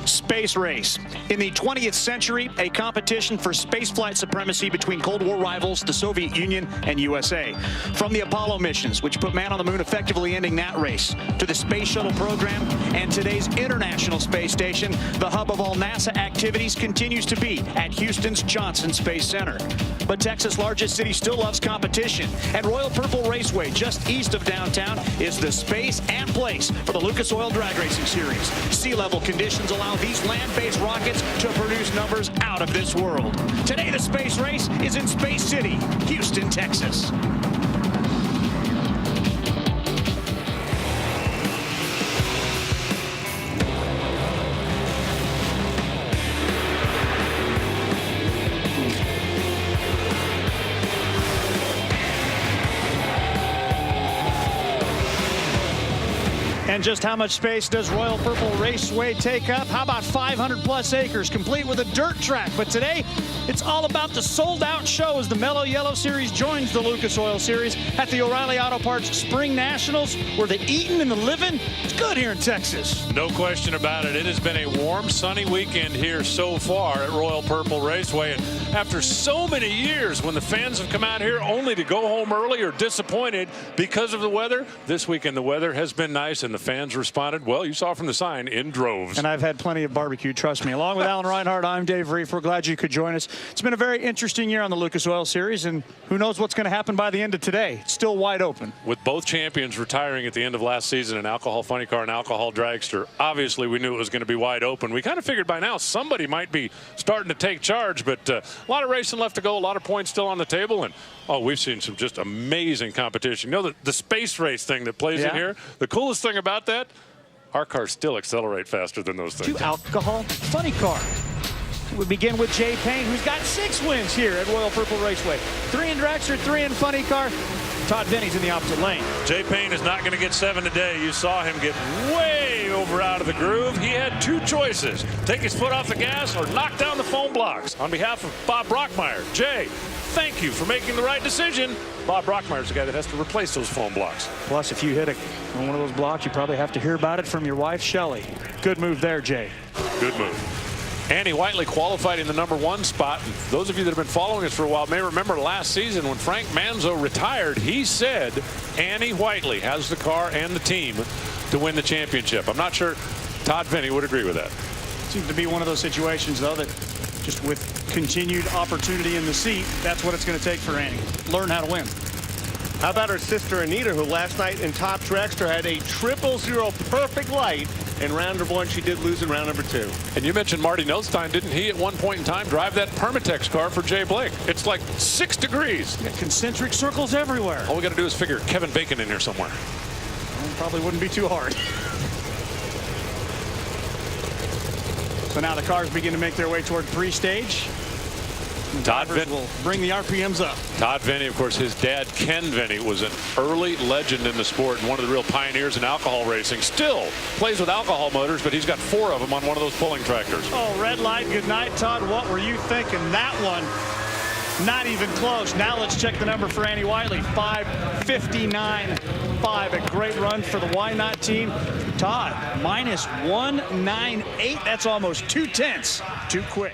Space race. In the 20th century, a competition for spaceflight supremacy between Cold War rivals, the Soviet Union and USA. From the Apollo missions, which put man on the moon, effectively ending that race, to the space shuttle program and today's International Space Station, the hub of all NASA activities continues to be at Houston's Johnson Space Center. But Texas' largest city still loves competition. At Royal Purple Raceway, just east of downtown, is the space and place for the Lucas Oil Drag Racing Series. Sea-level conditions allow these land-based rockets to produce numbers out of this world. Today, the space race is in Space City, Houston, Texas. And just how much space does Royal Purple Raceway take up? How about 500+ acres, complete with a dirt track? But today, it's all about the sold-out show as the Mellow Yellow Series joins the Lucas Oil Series at the O'Reilly Auto Parts Spring Nationals, where the eating and the living is good here in Texas. No question about it. It has been a warm, sunny weekend here so far at Royal Purple Raceway. And after so many years, when the fans have come out here only to go home early or disappointed because of the weather, this weekend the weather has been nice and the fans responded, well, you saw from the sign, in droves. And I've had plenty of barbecue, trust me. Along with Alan Reinhardt, I'm Dave Reef. We're glad you could join us. It's been a very interesting year on the Lucas Oil Series, and who knows what's going to happen by the end of today. It's still wide open. With both champions retiring at the end of last season, an alcohol funny car and alcohol dragster, obviously we knew it was going to be wide open. We kind of figured by now somebody might be starting to take charge, but a lot of racing left to go, a lot of points still on the table, and oh, we've seen some just amazing competition. You know, the space race thing that plays in here, the coolest thing about that, our cars still accelerate faster than those things. 2 alcohol funny car. We begin with Jay Payne, who's got 6 wins here at Royal Purple Raceway. 3 in dragster, 3 in funny car. Todd Vinny's in the opposite lane. Jay Payne is not going to get 7 today. You saw him get way over out of the groove. He had 2 choices: take his foot off the gas or knock down the foam blocks. On behalf of Bob Brockmeyer, Jay, thank you for making the right decision. Bob Brockmeyer's the guy that has to replace those foam blocks. Plus, if you hit on one of those blocks, you probably have to hear about it from your wife, Shelly. Good move there, Jay. Good move. Annie Whiteley qualified in the #1 spot. And those of you that have been following us for a while may remember last season when Frank Manzo retired, he said Annie Whiteley has the car and the team to win the championship. I'm not sure Todd Vinny would agree with that. Seems to be one of those situations, though, that just with continued opportunity in the seat, that's what it's going to take for Annie. Learn how to win. How about her sister Anita, who last night in Top Dragster had a 000 perfect light. In round number 1, she did lose in round number 2. And you mentioned Marty Nilstein. Didn't he at one point in time drive that Permatex car for Jay Blake? It's like 6 degrees. Yeah, concentric circles everywhere. All we got to do is figure Kevin Bacon in here somewhere. Well, probably wouldn't be too hard. So now the cars begin to make their way toward 3-stage. Todd Vinny will bring the RPMs up. Todd Vinny, of course, his dad, Ken Vinny, was an early legend in the sport and one of the real pioneers in alcohol racing. Still plays with alcohol motors, but he's got 4 of them on one of those pulling tractors. Oh, red light. Good night, Todd. What were you thinking? That one, not even close. Now let's check the number for Annie Whiteley. 5:59.5. A great run for the Why Not team. Todd, -198. That's almost 2 tenths. Too quick.